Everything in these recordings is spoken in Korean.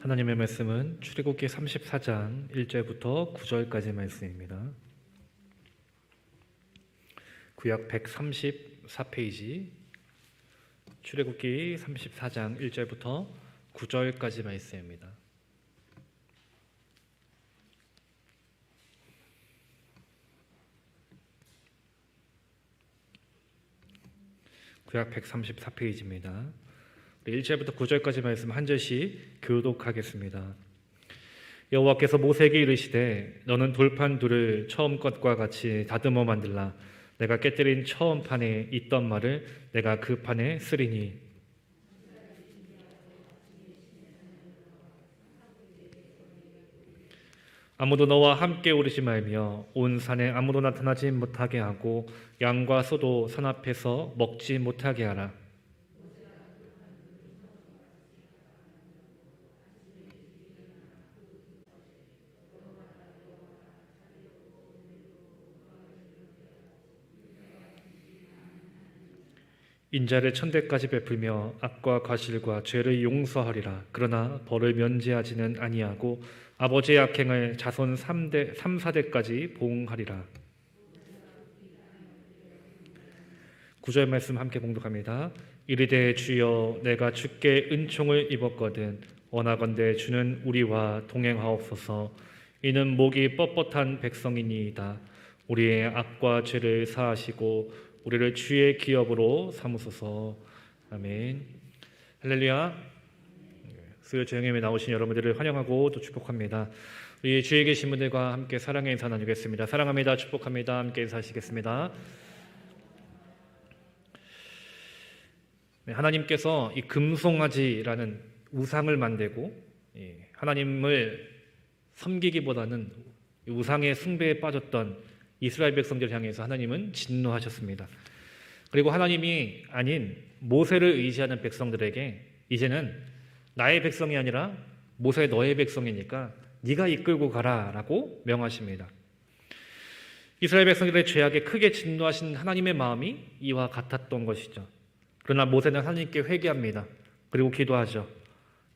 하나님의 말씀은 출애굽기 34장 1절부터 9절까지 말씀입니다. 구약 134페이지 출애굽기 34장 1절부터 9절까지 말씀입니다. 구약 134페이지입니다. 1절부터 9절까지 말씀 한 절씩 교독하겠습니다. 여호와께서 모세에게 이르시되 너는 돌판 둘을 처음 것과 같이 다듬어 만들라. 내가 깨뜨린 처음 판에 있던 말을 내가 그 판에 쓰리니 아무도 너와 함께 오르지 말며 온 산에 아무도 나타나지 못하게 하고 양과 소도 산 앞에서 먹지 못하게 하라. 인자를 천대까지 베풀며 악과 과실과 죄를 용서하리라. 그러나 벌을 면제하지는 아니하고 아버지의 악행을 자손 3대 3,4대까지 보응하리라. 9절 말씀 함께 봉독합니다. 이르되 주여 내가 주께 은총을 입었거든 원하건대 주는 우리와 동행하옵소서. 이는 목이 뻣뻣한 백성이니이다. 우리의 악과 죄를 사하시고 우리를 주의 기업으로 삼으소서. 아멘. 할렐루야. 수요 저녁에 나오신 여러분들을 환영하고 또 축복합니다. 우리 주위에 계신 분들과 함께 사랑의 인사 나누겠습니다. 사랑합니다. 축복합니다. 함께 인사하시겠습니다. 네, 하나님께서 이 금송아지라는 우상을 만들고 하나님을 섬기기보다는 우상의 숭배에 빠졌던 이스라엘 백성들 향해서 하나님은 진노하셨습니다. 그리고 하나님이 아닌 모세를 의지하는 백성들에게 이제는 나의 백성이 아니라 모세 너의 백성이니까 네가 이끌고 가라라고 명하십니다. 이스라엘 백성들의 죄악에 크게 진노하신 하나님의 마음이 이와 같았던 것이죠. 그러나 모세는 하나님께 회개합니다. 그리고 기도하죠.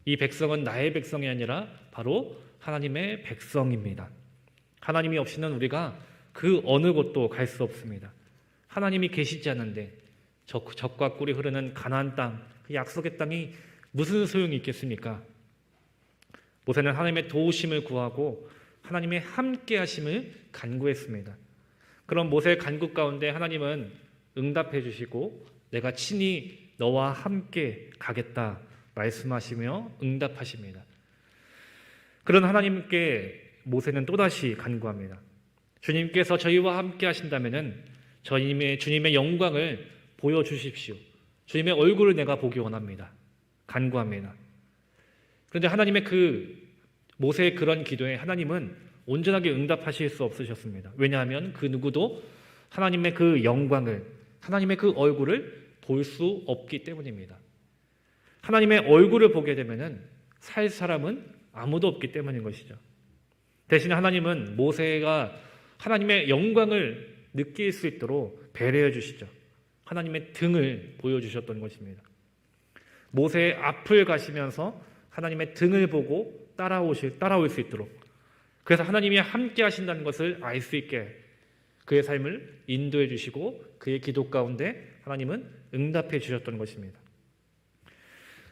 이 백성은 나의 백성이 아니라 바로 하나님의 백성입니다. 하나님이 없이는 우리가 그 어느 곳도 갈 수 없습니다. 하나님이 계시지 않는데 젖과 꿀이 흐르는 가나안 땅, 그 약속의 땅이 무슨 소용이 있겠습니까? 모세는 하나님의 도우심을 구하고 하나님의 함께하심을 간구했습니다. 그런 모세의 간구 가운데 하나님은 응답해 주시고 내가 친히 너와 함께 가겠다 말씀하시며 응답하십니다. 그런 하나님께 모세는 또다시 간구합니다. 주님께서 저희와 함께 하신다면 주님의 영광을 보여주십시오. 주님의 얼굴을 내가 보기 원합니다. 간구합니다. 그런데 하나님의 모세의 그런 기도에 하나님은 온전하게 응답하실 수 없으셨습니다. 왜냐하면 그 누구도 하나님의 그 영광을, 하나님의 그 얼굴을 볼 수 없기 때문입니다. 하나님의 얼굴을 보게 되면 살 사람은 아무도 없기 때문인 것이죠. 대신 하나님은 모세가 하나님의 영광을 느낄 수 있도록 배려해 주시죠. 하나님의 등을 보여주셨던 것입니다. 모세의 앞을 가시면서 하나님의 등을 보고 따라올 수 있도록, 그래서 하나님이 함께 하신다는 것을 알 수 있게 그의 삶을 인도해 주시고 그의 기도 가운데 하나님은 응답해 주셨던 것입니다.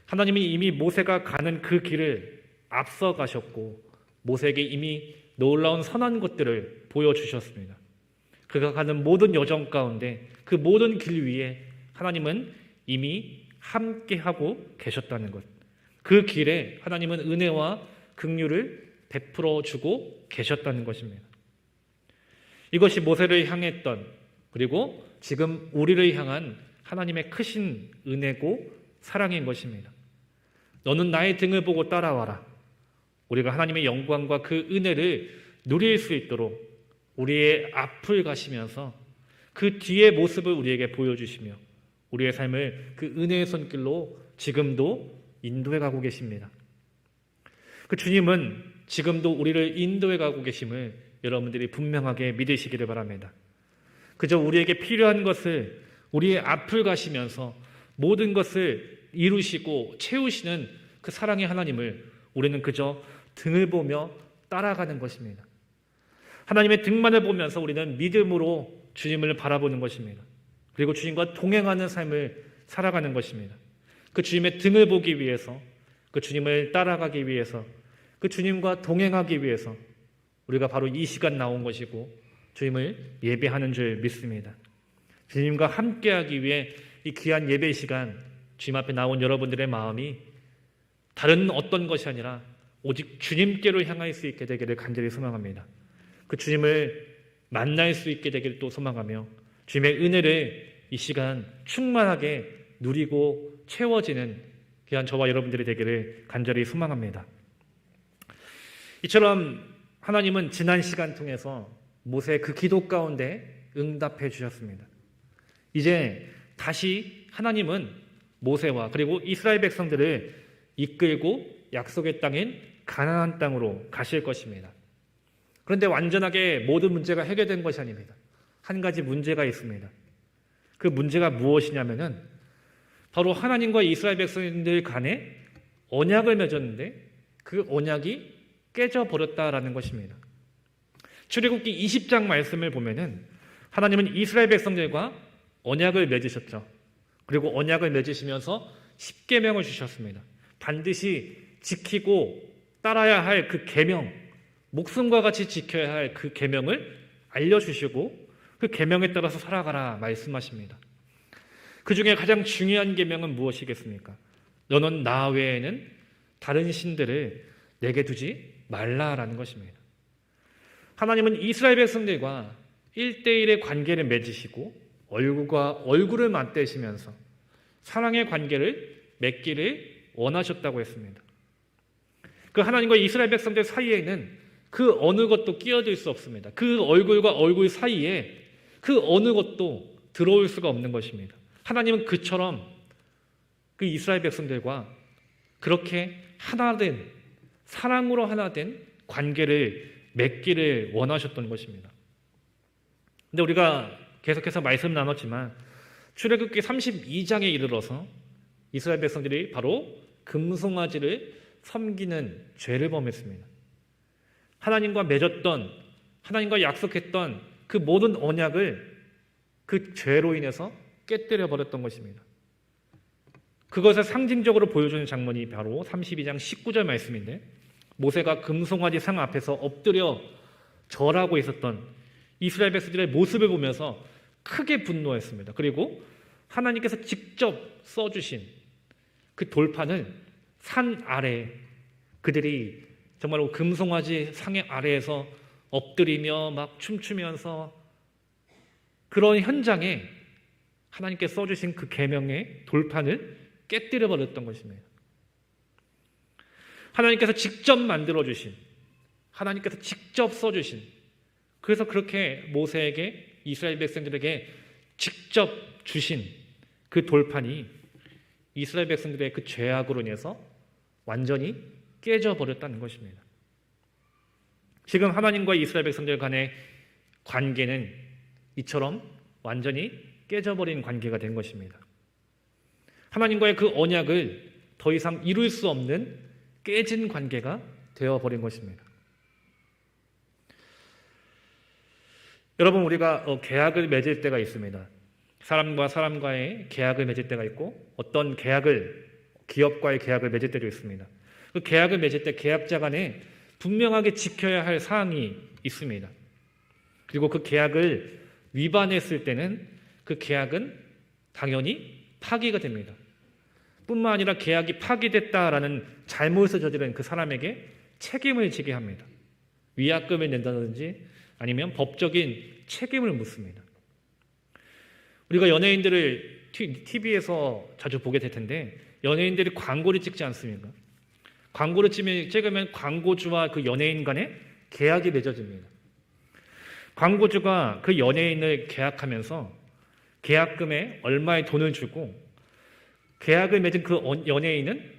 하나님이 이미 모세가 가는 그 길을 앞서 가셨고 모세에게 이미 놀라운 선한 것들을 보여주셨습니다. 그가 가는 모든 여정 가운데 그 모든 길 위에 하나님은 이미 함께하고 계셨다는 것, 그 길에 하나님은 은혜와 긍휼을 베풀어 주고 계셨다는 것입니다. 이것이 모세를 향했던, 그리고 지금 우리를 향한 하나님의 크신 은혜고 사랑인 것입니다. 너는 나의 등을 보고 따라와라. 우리가 하나님의 영광과 그 은혜를 누릴 수 있도록 우리의 앞을 가시면서 그 뒤의 모습을 우리에게 보여주시며 우리의 삶을 그 은혜의 손길로 지금도 인도해 가고 계십니다. 그 주님은 지금도 우리를 인도해 가고 계심을 여러분들이 분명하게 믿으시기를 바랍니다. 그저 우리에게 필요한 것을 우리의 앞을 가시면서 모든 것을 이루시고 채우시는 그 사랑의 하나님을 우리는 그저 등을 보며 따라가는 것입니다. 하나님의 등만을 보면서 우리는 믿음으로 주님을 바라보는 것입니다. 그리고 주님과 동행하는 삶을 살아가는 것입니다. 그 주님의 등을 보기 위해서, 그 주님을 따라가기 위해서, 그 주님과 동행하기 위해서 우리가 바로 이 시간 나온 것이고 주님을 예배하는 줄 믿습니다. 주님과 함께하기 위해 이 귀한 예배 시간 주님 앞에 나온 여러분들의 마음이 다른 어떤 것이 아니라 오직 주님께로 향할 수 있게 되기를 간절히 소망합니다. 그 주님을 만날 수 있게 되기를 또 소망하며 주님의 은혜를 이 시간 충만하게 누리고 채워지는 귀한 저와 여러분들이 되기를 간절히 소망합니다. 이처럼 하나님은 지난 시간 통해서 모세의 그 기도 가운데 응답해 주셨습니다. 이제 다시 하나님은 모세와 그리고 이스라엘 백성들을 이끌고 약속의 땅인 가나안 땅으로 가실 것입니다. 그런데 완전하게 모든 문제가 해결된 것이 아닙니다. 한 가지 문제가 있습니다. 그 문제가 무엇이냐면은 바로 하나님과 이스라엘 백성들 간에 언약을 맺었는데 그 언약이 깨져버렸다라는 것입니다. 출애굽기 20장 말씀을 보면은 하나님은 이스라엘 백성들과 언약을 맺으셨죠. 그리고 언약을 맺으시면서 십계명을 주셨습니다. 반드시 지키고 따라야 할 그 계명, 목숨과 같이 지켜야 할 그 계명을 알려주시고 그 계명에 따라서 살아가라 말씀하십니다. 그 중에 가장 중요한 계명은 무엇이겠습니까? 너는 나 외에는 다른 신들을 내게 두지 말라라는 것입니다. 하나님은 이스라엘 백성들과 1대1의 관계를 맺으시고 얼굴과 얼굴을 맞대시면서 사랑의 관계를 맺기를 원하셨다고 했습니다. 그 하나님과 이스라엘 백성들 사이에는 그 어느 것도 끼어들 수 없습니다. 그 얼굴과 얼굴 사이에 그 어느 것도 들어올 수가 없는 것입니다. 하나님은 그처럼 그 이스라엘 백성들과 그렇게 하나된 사랑으로 하나된 관계를 맺기를 원하셨던 것입니다. 근데 우리가 계속해서 말씀 나눴지만 출애굽기 32장에 이르러서 이스라엘 백성들이 바로 금송아지를 섬기는 죄를 범했습니다. 하나님과 맺었던, 하나님과 약속했던 그 모든 언약을 그 죄로 인해서 깨뜨려 버렸던 것입니다. 그것을 상징적으로 보여주는 장면이 바로 32장 19절 말씀인데 모세가 금송아지 상 앞에서 엎드려 절하고 있었던 이스라엘 백성들의 모습을 보면서 크게 분노했습니다. 그리고 하나님께서 직접 써주신 그 돌판을 산 아래 그들이 정말로 금송아지 상의 아래에서 엎드리며 막 춤추면서 그런 현장에 하나님께 써주신 그 계명의 돌판을 깨뜨려 버렸던 것입니다. 하나님께서 직접 만들어주신, 하나님께서 직접 써주신, 그래서 그렇게 모세에게 이스라엘 백성들에게 직접 주신 그 돌판이 이스라엘 백성들의 그 죄악으로 인해서 완전히 깨져버렸다는 것입니다. 지금 하나님과 이스라엘 백성들 간의 관계는 이처럼 완전히 깨져버린 관계가 된 것입니다. 하나님과의 그 언약을 더 이상 이룰 수 없는 깨진 관계가 되어버린 것입니다. 여러분, 우리가 계약을 맺을 때가 있습니다. 사람과 사람과의 계약을 맺을 때가 있고 어떤 계약을 기업과의 계약을 맺을 때도 있습니다. 그 계약을 맺을 때 계약자 간에 분명하게 지켜야 할 사항이 있습니다. 그리고 그 계약을 위반했을 때는 그 계약은 당연히 파기가 됩니다. 뿐만 아니라 계약이 파기됐다라는 잘못을 저지른 그 사람에게 책임을 지게 합니다. 위약금을 낸다든지 아니면 법적인 책임을 묻습니다. 우리가 연예인들을 TV에서 자주 보게 될 텐데 연예인들이 광고를 찍지 않습니까? 광고를 찍으면 광고주와 그 연예인 간에 계약이 맺어집니다. 광고주가 그 연예인을 계약하면서 계약금에 얼마의 돈을 주고 계약을 맺은 그 연예인은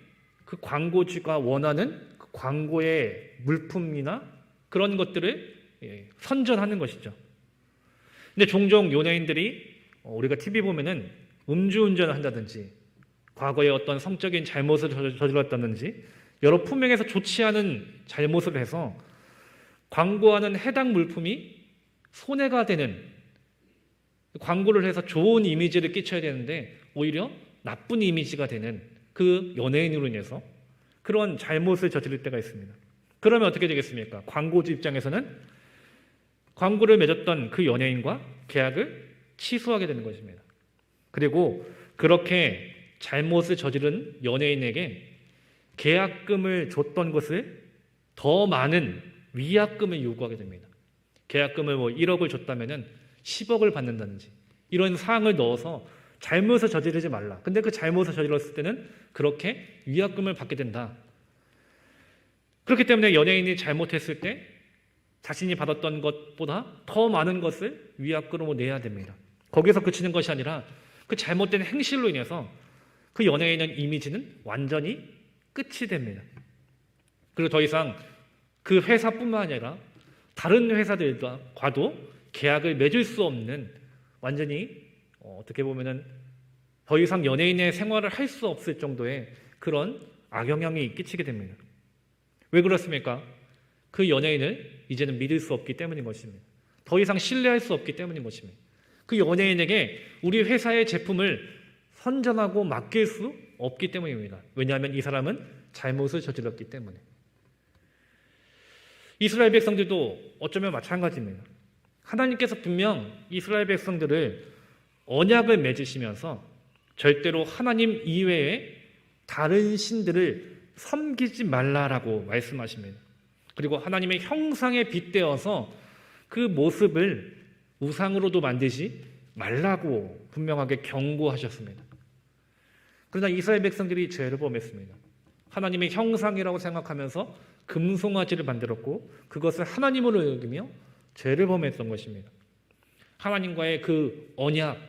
그 광고주가 원하는 그 광고의 물품이나 그런 것들을 선전하는 것이죠. 근데 종종 연예인들이 우리가 TV 보면은 음주운전을 한다든지 과거에 어떤 성적인 잘못을 저질렀다든지 여러 품목에서 좋지 않은 잘못을 해서 광고하는 해당 물품이 손해가 되는, 광고를 해서 좋은 이미지를 끼쳐야 되는데 오히려 나쁜 이미지가 되는 그 연예인으로 인해서 그런 잘못을 저지를 때가 있습니다. 그러면 어떻게 되겠습니까? 광고주 입장에서는 광고를 맺었던 그 연예인과 계약을 취소하게 되는 것입니다. 그리고 그렇게 잘못을 저지른 연예인에게 계약금을 줬던 것을 더 많은 위약금을 요구하게 됩니다. 계약금을 1억을 줬다면 10억을 받는다든지 이런 사항을 넣어서 잘못을 저지르지 말라. 근데 그 잘못을 저질렀을 때는 그렇게 위약금을 받게 된다. 그렇기 때문에 연예인이 잘못했을 때 자신이 받았던 것보다 더 많은 것을 위약금으로 내야 됩니다. 거기서 그치는 것이 아니라 그 잘못된 행실로 인해서 그 연예인의 이미지는 완전히 끝이 됩니다. 그리고 더 이상 그 회사뿐만 아니라 다른 회사들과도 계약을 맺을 수 없는, 완전히 어떻게 보면은 더 이상 연예인의 생활을 할 수 없을 정도의 그런 악영향이 끼치게 됩니다. 왜 그렇습니까? 그 연예인을 이제는 믿을 수 없기 때문인 것입니다. 더 이상 신뢰할 수 없기 때문인 것입니다. 그 연예인에게 우리 회사의 제품을 선전하고 맡길 수 없기 때문입니다. 왜냐하면 이 사람은 잘못을 저질렀기 때문에. 이스라엘 백성들도 어쩌면 마찬가지입니다. 하나님께서 분명 이스라엘 백성들을 언약을 맺으시면서 절대로 하나님 이외에 다른 신들을 섬기지 말라라고 말씀하십니다. 그리고 하나님의 형상에 빗대어서 그 모습을 우상으로도 만들지 말라고 분명하게 경고하셨습니다. 그러나 이스라엘 백성들이 죄를 범했습니다. 하나님의 형상이라고 생각하면서 금송아지를 만들었고 그것을 하나님으로 여기며 죄를 범했던 것입니다. 하나님과의 그 언약,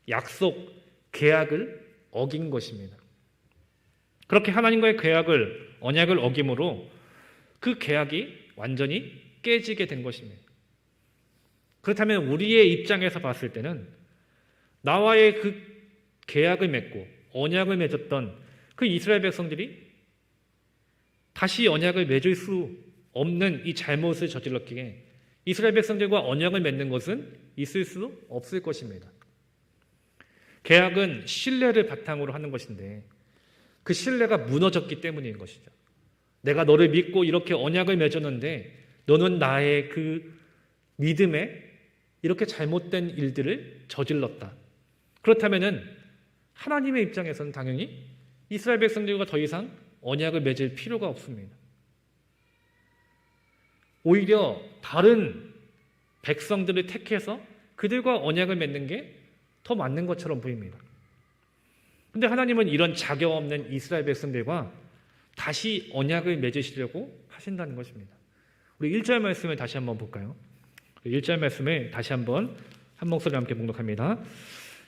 약속, 계약을 어긴 것입니다. 그렇게 하나님과의 계약을, 언약을 어김으로 그 계약이 완전히 깨지게 된 것입니다. 그렇다면 우리의 입장에서 봤을 때는 나와의 그 계약을 맺고 언약을 맺었던 그 이스라엘 백성들이 다시 언약을 맺을 수 없는 이 잘못을 저질렀기에 이스라엘 백성들과 언약을 맺는 것은 있을 수 없을 것입니다. 계약은 신뢰를 바탕으로 하는 것인데 그 신뢰가 무너졌기 때문인 것이죠. 내가 너를 믿고 이렇게 언약을 맺었는데 너는 나의 그 믿음에 이렇게 잘못된 일들을 저질렀다. 그렇다면은 하나님의 입장에서는 당연히 이스라엘 백성들과 더 이상 언약을 맺을 필요가 없습니다. 오히려 다른 백성들을 택해서 그들과 언약을 맺는 게 더 맞는 것처럼 보입니다. 그런데 하나님은 이런 자격 없는 이스라엘 백성들과 다시 언약을 맺으시려고 하신다는 것입니다. 우리 1절 말씀을 다시 한번 볼까요? 1절 말씀을 다시 한번 한 목소리 함께 봉독합니다.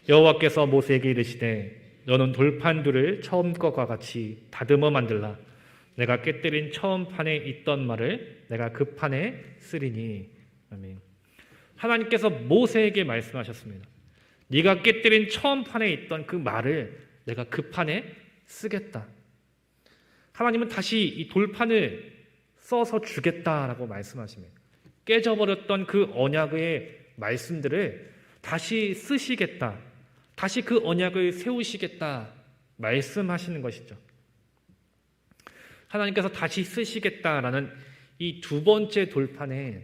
여호와께서 모세에게 이르시되 너는 돌판들을 처음 것과 같이 다듬어 만들라. 내가 깨뜨린 처음 판에 있던 말을 내가 그 판에 쓰리니. 아멘. 하나님께서 모세에게 말씀하셨습니다. 네가 깨뜨린 처음 판에 있던 그 말을 내가 그 판에 쓰겠다. 하나님은 다시 이 돌판을 써서 주겠다라고 말씀하십니다. 깨져버렸던 그 언약의 말씀들을 다시 쓰시겠다. 다시 그 언약을 세우시겠다 말씀하시는 것이죠. 하나님께서 다시 쓰시겠다라는 이 두 번째 돌판의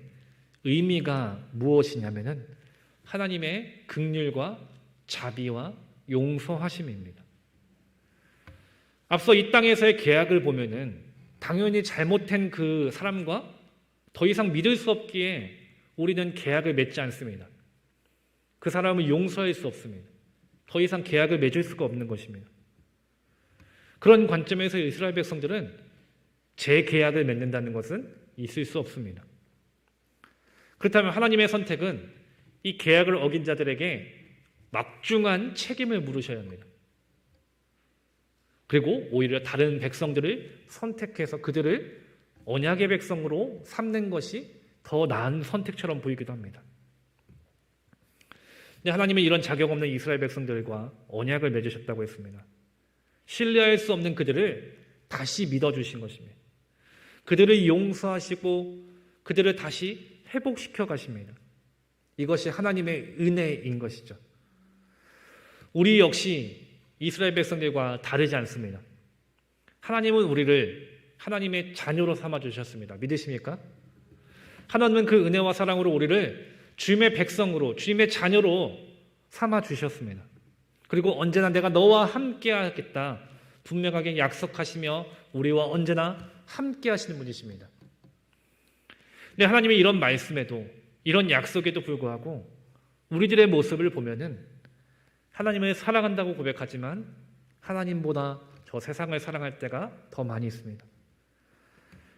의미가 무엇이냐면은 하나님의 긍휼과 자비와 용서하심입니다. 앞서 이 땅에서의 계약을 보면은 당연히 잘못한 그 사람과 더 이상 믿을 수 없기에 우리는 계약을 맺지 않습니다. 그 사람을 용서할 수 없습니다. 더 이상 계약을 맺을 수가 없는 것입니다. 그런 관점에서 이스라엘 백성들은 재계약을 맺는다는 것은 있을 수 없습니다. 그렇다면 하나님의 선택은 이 계약을 어긴 자들에게 막중한 책임을 물으셔야 합니다. 그리고 오히려 다른 백성들을 선택해서 그들을 언약의 백성으로 삼는 것이 더 나은 선택처럼 보이기도 합니다. 근데 하나님은 이런 자격 없는 이스라엘 백성들과 언약을 맺으셨다고 했습니다. 신뢰할 수 없는 그들을 다시 믿어주신 것입니다. 그들을 용서하시고 그들을 다시 회복시켜 가십니다. 이것이 하나님의 은혜인 것이죠. 우리 역시 이스라엘 백성들과 다르지 않습니다. 하나님은 우리를 하나님의 자녀로 삼아주셨습니다. 믿으십니까? 하나님은 그 은혜와 사랑으로 우리를 주님의 백성으로, 주님의 자녀로 삼아주셨습니다. 그리고 언제나 내가 너와 함께 하겠다 분명하게 약속하시며 우리와 언제나 함께 하시는 분이십니다. 근데 하나님의 이런 말씀에도, 이런 약속에도 불구하고 우리들의 모습을 보면은 하나님을 사랑한다고 고백하지만 하나님보다 저 세상을 사랑할 때가 더 많이 있습니다.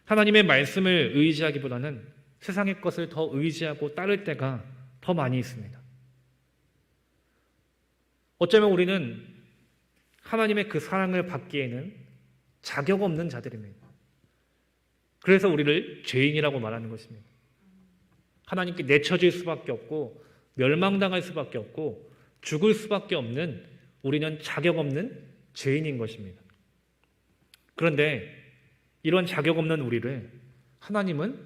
하나님의 말씀을 의지하기보다는 세상의 것을 더 의지하고 따를 때가 더 많이 있습니다. 어쩌면 우리는 하나님의 그 사랑을 받기에는 자격 없는 자들입니다. 그래서 우리를 죄인이라고 말하는 것입니다. 하나님께 내쳐질 수밖에 없고 멸망당할 수밖에 없고 죽을 수밖에 없는 우리는 자격 없는 죄인인 것입니다. 그런데 이런 자격 없는 우리를 하나님은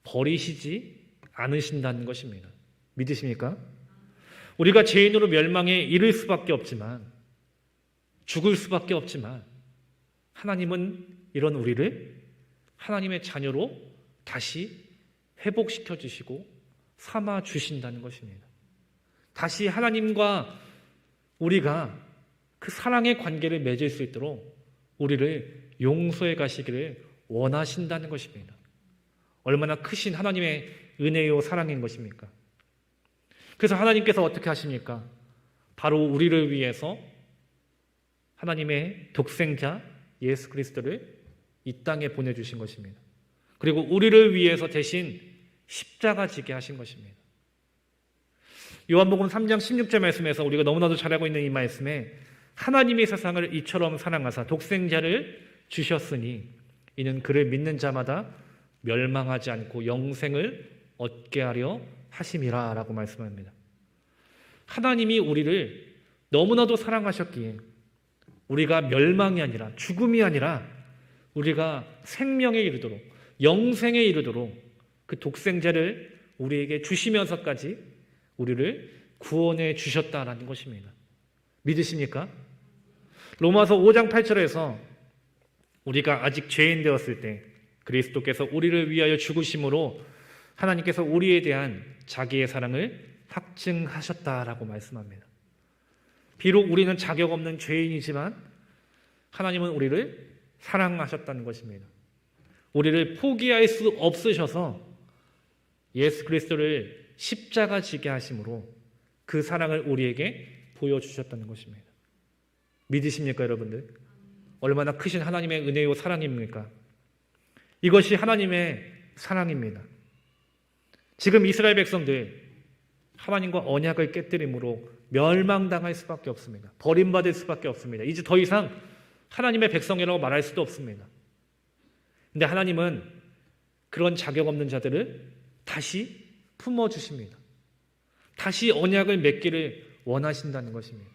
버리시지 않으신다는 것입니다. 믿으십니까? 우리가 죄인으로 멸망에 이를 수밖에 없지만, 죽을 수밖에 없지만 하나님은 이런 우리를 하나님의 자녀로 다시 회복시켜 주시고 삼아 주신다는 것입니다. 다시 하나님과 우리가 그 사랑의 관계를 맺을 수 있도록 우리를 용서해 가시기를 원하신다는 것입니다. 얼마나 크신 하나님의 은혜요 사랑인 것입니까? 그래서 하나님께서 어떻게 하십니까? 바로 우리를 위해서 하나님의 독생자 예수 그리스도를 이 땅에 보내주신 것입니다. 그리고 우리를 위해서 대신 십자가 지게 하신 것입니다. 요한복음 3장 16절 말씀에서 우리가 너무나도 잘 알고 있는 이 말씀에 하나님이 세상을 이처럼 사랑하사 독생자를 주셨으니 이는 그를 믿는 자마다 멸망하지 않고 영생을 얻게 하려 하심이라 라고 말씀합니다. 하나님이 우리를 너무나도 사랑하셨기에 우리가 멸망이 아니라 죽음이 아니라 우리가 생명에 이르도록 영생에 이르도록 그 독생자를 우리에게 주시면서까지 우리를 구원해 주셨다라는 것입니다. 믿으십니까? 로마서 5장 8절에서 우리가 아직 죄인 되었을 때 그리스도께서 우리를 위하여 죽으심으로 하나님께서 우리에 대한 자기의 사랑을 확증하셨다라고 말씀합니다. 비록 우리는 자격 없는 죄인이지만 하나님은 우리를 사랑하셨다는 것입니다. 우리를 포기할 수 없으셔서 예수 그리스도를 십자가 지게 하심으로 그 사랑을 우리에게 보여주셨다는 것입니다. 믿으십니까, 여러분들? 얼마나 크신 하나님의 은혜요 사랑입니까? 이것이 하나님의 사랑입니다. 지금 이스라엘 백성들 하나님과 언약을 깨뜨림으로 멸망당할 수밖에 없습니다. 버림받을 수밖에 없습니다. 이제 더 이상 하나님의 백성이라고 말할 수도 없습니다. 근데 하나님은 그런 자격 없는 자들을 다시 품어주십니다. 다시 언약을 맺기를 원하신다는 것입니다.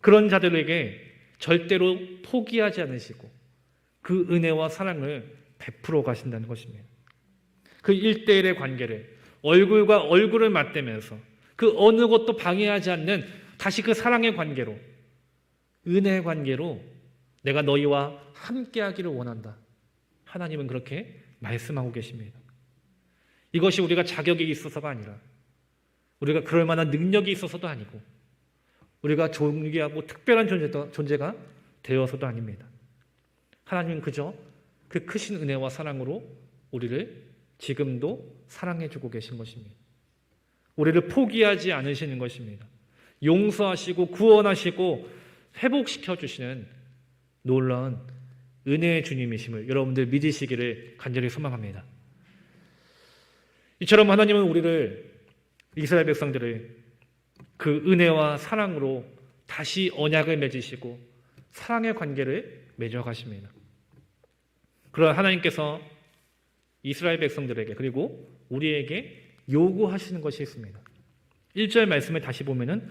그런 자들에게 절대로 포기하지 않으시고 그 은혜와 사랑을 베풀어 가신다는 것입니다. 그 1:1의 관계를 얼굴과 얼굴을 맞대면서 그 어느 것도 방해하지 않는 다시 그 사랑의 관계로, 은혜의 관계로 내가 너희와 함께하기를 원한다. 하나님은 그렇게 말씀하고 계십니다. 이것이 우리가 자격이 있어서가 아니라 우리가 그럴 만한 능력이 있어서도 아니고 우리가 존귀하고 특별한 존재가 되어서도 아닙니다. 하나님은 그저 그 크신 은혜와 사랑으로 우리를 지금도 사랑해주고 계신 것입니다. 우리를 포기하지 않으시는 것입니다. 용서하시고 구원하시고 회복시켜 주시는 놀라운 은혜의 주님이심을 여러분들 믿으시기를 간절히 소망합니다. 이처럼 하나님은 우리를, 이스라엘 백성들을 그 은혜와 사랑으로 다시 언약을 맺으시고 사랑의 관계를 맺어가십니다. 그러나 하나님께서 이스라엘 백성들에게 그리고 우리에게 요구하시는 것이 있습니다. 1절 말씀을 다시 보면은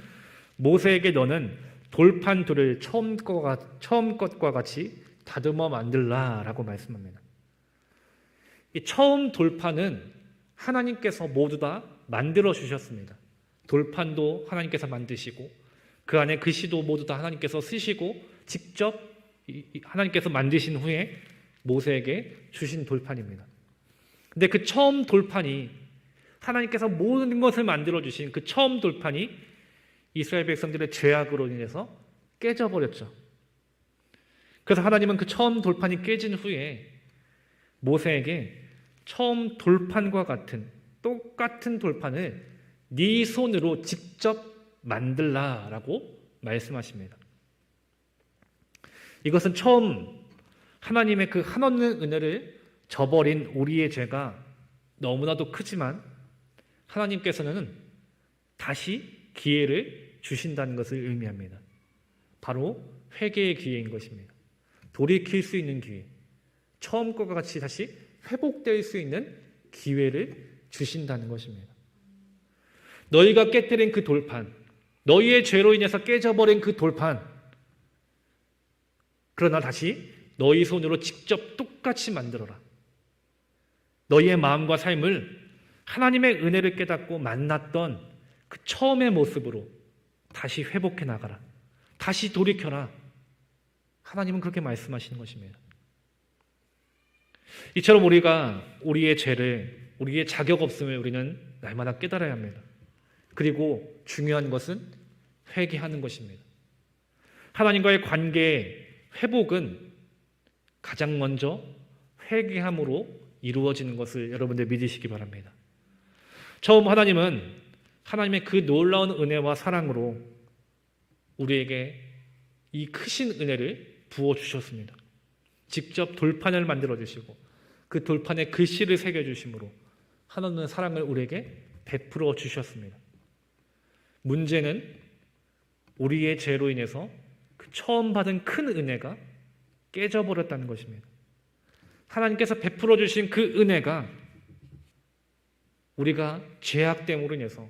모세에게 너는 돌판 둘을 처음 것과 같이 다듬어 만들라라고 말씀합니다. 이 처음 돌판은 하나님께서 모두 다 만들어 주셨습니다. 돌판도 하나님께서 만드시고 그 안에 글씨도 모두 다 하나님께서 쓰시고 직접 하나님께서 만드신 후에 모세에게 주신 돌판입니다. 근데 그 처음 돌판이 하나님께서 모든 것을 만들어 주신 그 처음 돌판이 이스라엘 백성들의 죄악으로 인해서 깨져버렸죠. 그래서 하나님은 그 처음 돌판이 깨진 후에 모세에게 처음 돌판과 같은 똑같은 돌판을 네 손으로 직접 만들라라고 말씀하십니다. 이것은 처음 하나님의 그 한없는 은혜를 저버린 우리의 죄가 너무나도 크지만 하나님께서는 다시 기회를 주신다는 것을 의미합니다. 바로 회개의 기회인 것입니다. 돌이킬 수 있는 기회, 처음 것과 같이 다시 회복될 수 있는 기회를 주신다는 것입니다. 너희가 깨뜨린 그 돌판, 너희의 죄로 인해서 깨져버린 그 돌판, 그러나 다시 너희 손으로 직접 똑같이 만들어라. 너희의 마음과 삶을 하나님의 은혜를 깨닫고 만났던 그 처음의 모습으로 다시 회복해 나가라. 다시 돌이켜라. 하나님은 그렇게 말씀하시는 것입니다. 이처럼 우리가 우리의 죄를, 우리의 자격 없음을 우리는 날마다 깨달아야 합니다. 그리고 중요한 것은 회개하는 것입니다. 하나님과의 관계의 회복은 가장 먼저 회개함으로 이루어지는 것을 여러분들 믿으시기 바랍니다. 처음 하나님은 하나님의 그 놀라운 은혜와 사랑으로 우리에게 이 크신 은혜를 부어주셨습니다. 직접 돌판을 만들어 주시고 그 돌판에 글씨를 새겨주심으로 하나님은 사랑을 우리에게 베풀어 주셨습니다. 문제는 우리의 죄로 인해서 그 처음 받은 큰 은혜가 깨져버렸다는 것입니다. 하나님께서 베풀어 주신 그 은혜가 우리가 죄악됨으로 인해서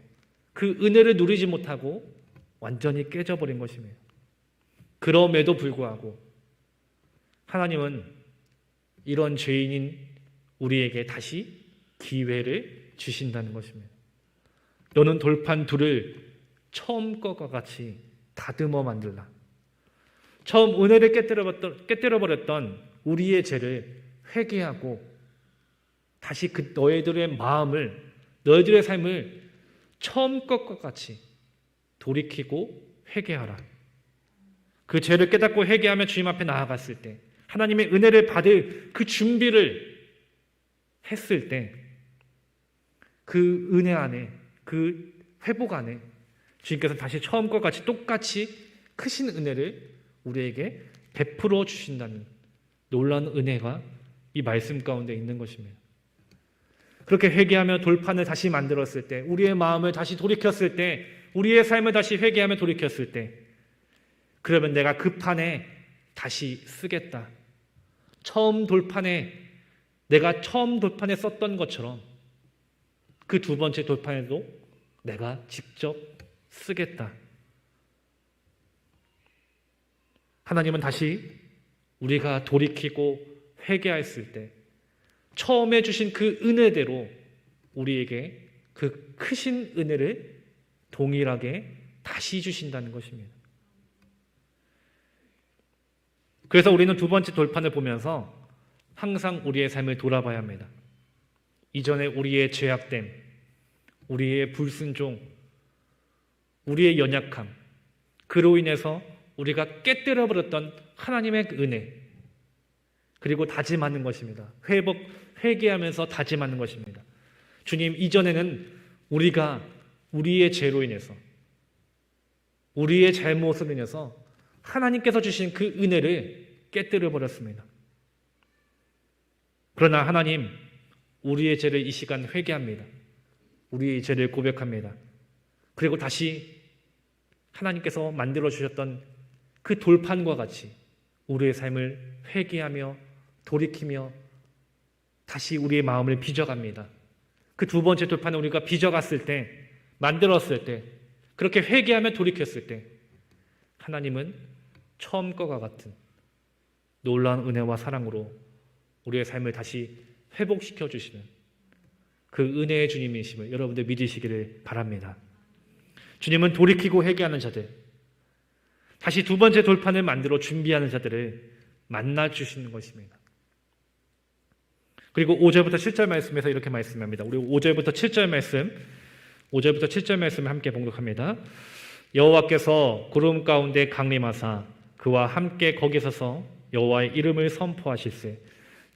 그 은혜를 누리지 못하고 완전히 깨져버린 것입니다. 그럼에도 불구하고 하나님은 이런 죄인인 우리에게 다시 기회를 주신다는 것입니다. 너는 돌판 둘을 처음 것과 같이 다듬어 만들라. 처음 은혜를 깨뜨려버렸던 우리의 죄를 회개하고 다시 그 너희들의 마음을, 너희들의 삶을 처음 것과 같이 돌이키고 회개하라. 그 죄를 깨닫고 회개하며 주님 앞에 나아갔을 때, 하나님의 은혜를 받을 그 준비를 했을 때, 그 은혜 안에, 그 회복 안에 주님께서 다시 처음 것과 같이 똑같이 크신 은혜를 우리에게 베풀어 주신다는 놀라운 은혜가 이 말씀 가운데 있는 것입니다. 그렇게 회개하며 돌판을 다시 만들었을 때, 우리의 마음을 다시 돌이켰을 때, 우리의 삶을 다시 회개하며 돌이켰을 때, 그러면 내가 그 판에 다시 쓰겠다. 내가 처음 돌판에 썼던 것처럼 그 두 번째 돌판에도 내가 직접 쓰겠다. 하나님은 다시 우리가 돌이키고 회개했을 때 처음에 주신 그 은혜대로 우리에게 그 크신 은혜를 동일하게 다시 주신다는 것입니다. 그래서 우리는 두 번째 돌판을 보면서 항상 우리의 삶을 돌아봐야 합니다. 이전에 우리의 죄악됨, 우리의 불순종, 우리의 연약함, 그로 인해서 우리가 깨뜨려버렸던 하나님의 은혜, 그리고 다짐하는 것입니다. 회개하면서 다짐하는 것입니다. 주님, 이전에는 우리가 우리의 죄로 인해서, 우리의 잘못으로 인해서 하나님께서 주신 그 은혜를 깨뜨려버렸습니다. 그러나 하나님, 우리의 죄를 이 시간 회개합니다. 우리의 죄를 고백합니다. 그리고 다시 하나님께서 만들어주셨던 그 돌판과 같이 우리의 삶을 회개하며 돌이키며 다시 우리의 마음을 빚어갑니다. 그 두 번째 돌판을 우리가 빚어갔을 때, 만들었을 때, 그렇게 회개하며 돌이켰을 때 하나님은 처음 것과 같은 놀라운 은혜와 사랑으로 우리의 삶을 다시 회복시켜 주시는 그 은혜의 주님이심을 여러분들 믿으시기를 바랍니다. 주님은 돌이키고 회개하는 자들, 다시 두 번째 돌판을 만들어 준비하는 자들을 만나 주시는 것입니다. 그리고 5절부터 7절 말씀에서 이렇게 말씀합니다. 우리 5절부터 7절 말씀을 함께 봉독합니다. 여호와께서 구름 가운데 강림하사 그와 함께 거기 서서 여호와의 이름을 선포하실세.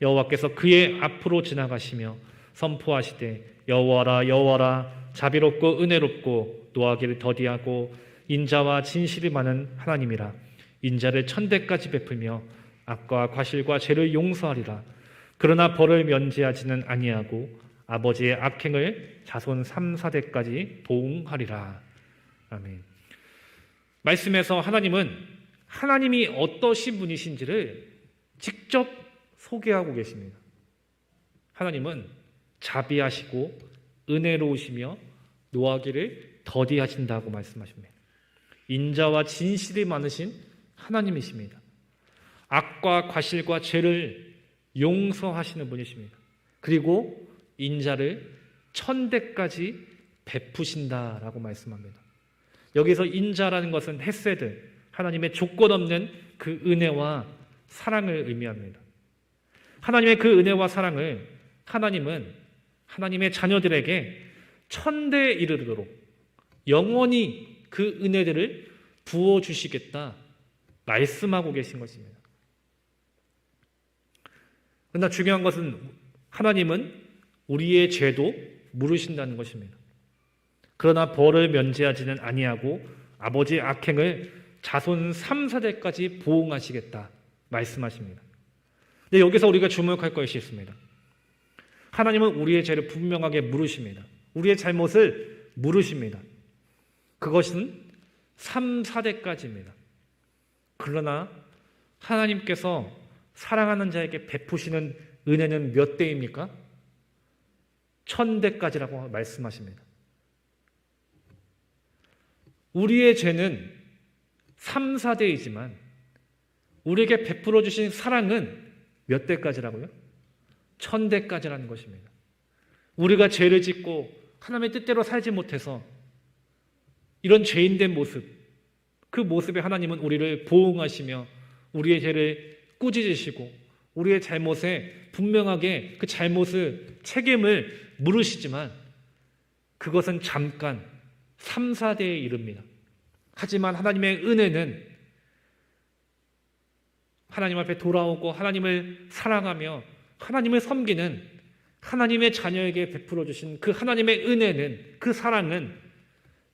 여호와께서 그의 앞으로 지나가시며 선포하시되 여호와라 여호와라 자비롭고 은혜롭고 노하기를 더디하고 인자와 진실이 많은 하나님이라. 인자를 천대까지 베풀며 악과 과실과 죄를 용서하리라. 그러나 벌을 면제하지는 아니하고 아버지의 악행을 자손 3, 4대까지 보응하리라. 아멘. 말씀에서 하나님이 어떠신 분이신지를 직접 소개하고 계십니다. 하나님은 자비하시고 은혜로우시며 노하기를 더디하신다고 말씀하십니다. 인자와 진실이 많으신 하나님이십니다. 악과 과실과 죄를 용서하시는 분이십니다. 그리고 인자를 천대까지 베푸신다라고 말씀합니다. 여기서 인자라는 것은 헤세드, 하나님의 조건 없는 그 은혜와 사랑을 의미합니다. 하나님의 그 은혜와 사랑을 하나님은 하나님의 자녀들에게 천대에 이르도록 영원히 그 은혜들을 부어주시겠다 말씀하고 계신 것입니다. 그러나 중요한 것은 하나님은 우리의 죄도 물으신다는 것입니다. 그러나 벌을 면제하지는 아니하고 아버지의 악행을 자손 3, 4대까지 보응하시겠다 말씀하십니다. 근데 여기서 우리가 주목할 것이 있습니다. 하나님은 우리의 죄를 분명하게 물으십니다. 우리의 잘못을 물으십니다. 그것은 3, 4대까지입니다. 그러나 하나님께서 사랑하는 자에게 베푸시는 은혜는 몇 대입니까? 1000대까지라고 말씀하십니다. 우리의 죄는 3, 4대이지만 우리에게 베풀어 주신 사랑은 몇 대까지라고요? 1000대까지라는 것입니다. 우리가 죄를 짓고 하나님의 뜻대로 살지 못해서 이런 죄인된 모습, 그 모습에 하나님은 우리를 보응하시며 우리의 죄를 꾸짖으시고 우리의 잘못에 분명하게 그 잘못을 책임을 물으시지만 그것은 잠깐 3, 4대에 이릅니다. 하지만 하나님의 은혜는 하나님 앞에 돌아오고 하나님을 사랑하며 하나님을 섬기는 하나님의 자녀에게 베풀어 주신 그 하나님의 은혜는, 그 사랑은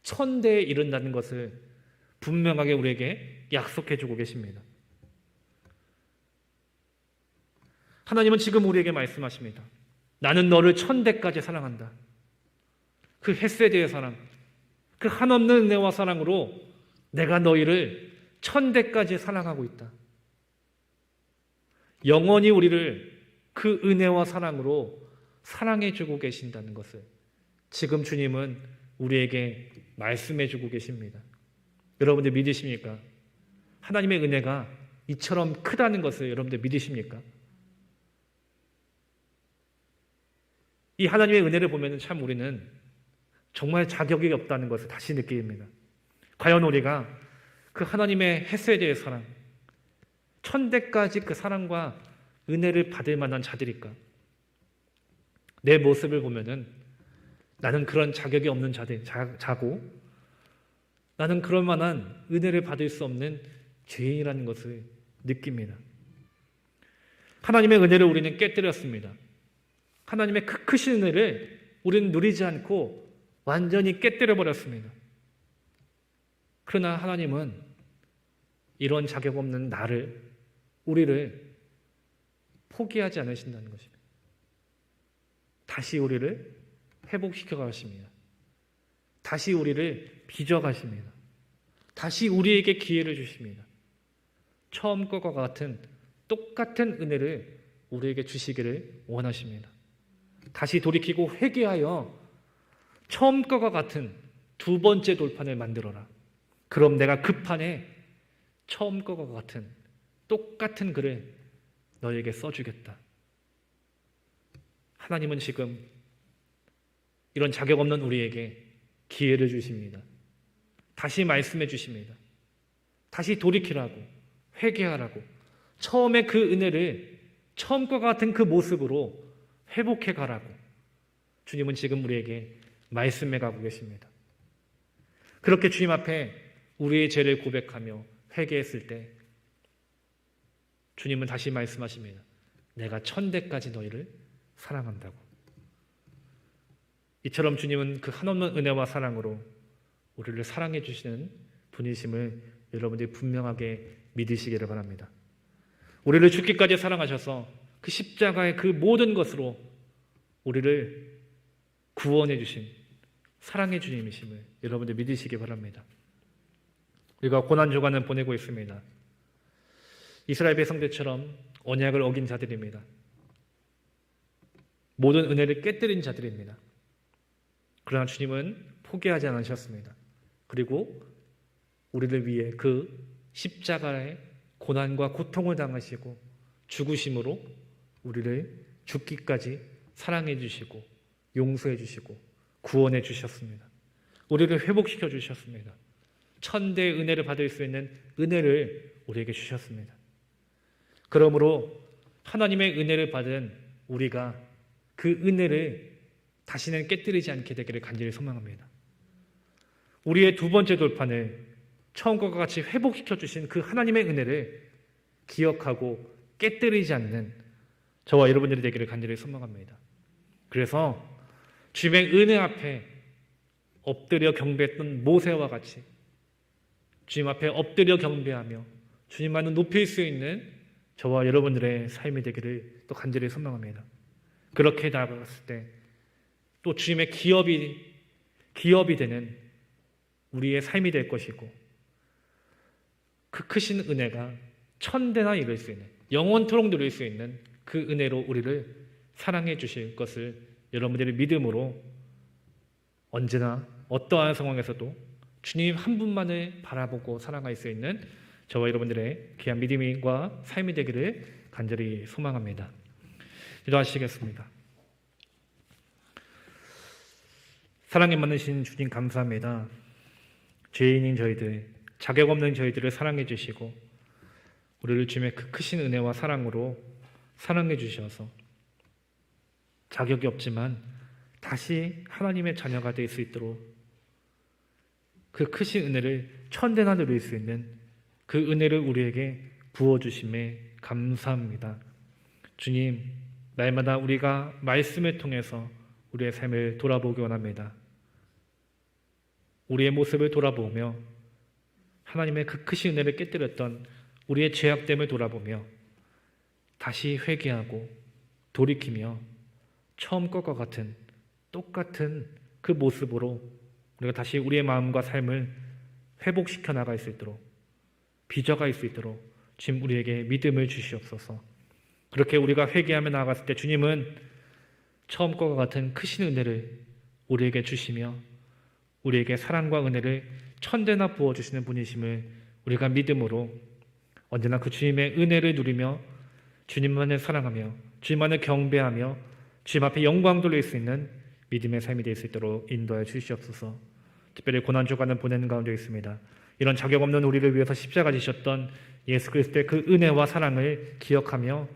1000대에 이른다는 것을 분명하게 우리에게 약속해 주고 계십니다. 하나님은 지금 우리에게 말씀하십니다. 나는 너를 1000대까지 사랑한다. 그 헤세드의 사랑, 그 한없는 은혜와 사랑으로 내가 너희를 1000대까지 사랑하고 있다. 영원히 우리를 그 은혜와 사랑으로 사랑해 주고 계신다는 것을 지금 주님은 우리에게 말씀해 주고 계십니다. 여러분들 믿으십니까? 하나님의 은혜가 이처럼 크다는 것을 여러분들 믿으십니까? 이 하나님의 은혜를 보면 참 우리는 정말 자격이 없다는 것을 다시 느낍니다. 과연 우리가 그 하나님의 헤세드의 사랑, 1000대까지 그 사랑과 은혜를 받을 만한 자들일까? 내 모습을 보면은 나는 그런 자격이 없는 자고 나는 그럴 만한 은혜를 받을 수 없는 죄인이라는 것을 느낍니다. 하나님의 은혜를 우리는 깨뜨렸습니다. 하나님의 크신 은혜를 우리는 누리지 않고 완전히 깨뜨려 버렸습니다. 그러나 하나님은 이런 자격 없는 우리를 포기하지 않으신다는 것입니다. 다시 우리를 회복시켜 가십니다. 다시 우리를 빚어 가십니다. 다시 우리에게 기회를 주십니다. 처음 것과 같은 똑같은 은혜를 우리에게 주시기를 원하십니다. 다시 돌이키고 회개하여 처음 것과 같은 두 번째 돌판을 만들어라. 그럼 내가 그 판에 처음 것과 같은 똑같은 글을 너에게 써주겠다. 하나님은 지금 이런 자격 없는 우리에게 기회를 주십니다. 다시 말씀해 주십니다. 다시 돌이키라고, 회개하라고, 처음에 그 은혜를 처음과 같은 그 모습으로 회복해 가라고 주님은 지금 우리에게 말씀해 가고 계십니다. 그렇게 주님 앞에 우리의 죄를 고백하며 회개했을 때 주님은 다시 말씀하십니다. 내가 천대까지 너희를 사랑한다고. 이처럼 주님은 그 한없는 은혜와 사랑으로 우리를 사랑해 주시는 분이심을 여러분들이 분명하게 믿으시기를 바랍니다. 우리를 죽기까지 사랑하셔서 그 십자가의 그 모든 것으로 우리를 구원해 주신 사랑의 주님이심을 여러분들 믿으시기 바랍니다. 우리가 고난주간을 보내고 있습니다. 이스라엘 백성들처럼 언약을 어긴 자들입니다. 모든 은혜를 깨뜨린 자들입니다. 그러나 주님은 포기하지 않으셨습니다. 그리고 우리를 위해 그 십자가의 고난과 고통을 당하시고 죽으심으로 우리를 죽기까지 사랑해 주시고 용서해 주시고 구원해 주셨습니다. 우리를 회복시켜 주셨습니다. 천대의 은혜를 받을 수 있는 은혜를 우리에게 주셨습니다. 그러므로 하나님의 은혜를 받은 우리가 그 은혜를 다시는 깨뜨리지 않게 되기를 간절히 소망합니다. 우리의 두 번째 돌판을 처음과 같이 회복시켜 주신 그 하나님의 은혜를 기억하고 깨뜨리지 않는 저와 여러분들이 되기를 간절히 소망합니다. 그래서 주님의 은혜 앞에 엎드려 경배했던 모세와 같이 주님 앞에 엎드려 경배하며 주님만을 높일 수 있는 저와 여러분들의 삶이 되기를 또 간절히 소망합니다. 그렇게 나아갔을 때 또 주님의 기업이 되는 우리의 삶이 될 것이고 그 크신 은혜가 천대나 이룰 수 있는 영원토록 누릴 수 있는 그 은혜로 우리를 사랑해 주실 것을 여러분들의 믿음으로 언제나 어떠한 상황에서도 주님 한 분만을 바라보고 살아갈 수 있는 저와 여러분들의 귀한 믿음과 삶이 되기를 간절히 소망합니다. 기도하시겠습니다. 사랑이 많으신 주님 감사합니다. 죄인인 저희들, 자격 없는 저희들을 사랑해 주시고 우리를 주님의 그 크신 은혜와 사랑으로 사랑해 주셔서 자격이 없지만 다시 하나님의 자녀가 될 수 있도록 그 크신 은혜를 천대나 누릴 수 있는 그 은혜를 우리에게 부어주심에 감사합니다. 주님, 날마다 우리가 말씀을 통해서 우리의 삶을 돌아보기 원합니다. 우리의 모습을 돌아보며 하나님의 그 크신 은혜를 깨뜨렸던 우리의 죄악됨을 돌아보며 다시 회개하고 돌이키며 처음 것과 같은 똑같은 그 모습으로 우리가 다시 우리의 마음과 삶을 회복시켜 나갈 수 있도록 빚어갈 수 있도록 주님 우리에게 믿음을 주시옵소서. 그렇게 우리가 회개하며 나아갔을 때 주님은 처음 것과 같은 크신 은혜를 우리에게 주시며 우리에게 사랑과 은혜를 천대나 부어주시는 분이심을 우리가 믿음으로 언제나 그 주님의 은혜를 누리며 주님만을 사랑하며 주님만을 경배하며 주님 앞에 영광 돌릴 수 있는 믿음의 삶이 될 수 있도록 인도하여 주시옵소서. 특별히 고난주간을 보내는 가운데 있습니다. 이런 자격 없는 우리를 위해서 십자가 지셨던 예수 그리스도의 그 은혜와 사랑을 기억하며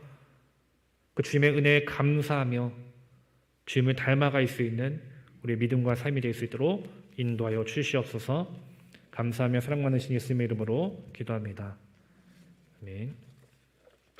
그 주님의 은혜에 감사하며 주님을 닮아갈 수 있는 우리의 믿음과 삶이 될 수 있도록 인도하여 주시옵소서. 감사하며 사랑 많으신 예수님의 이름으로 기도합니다. 아멘.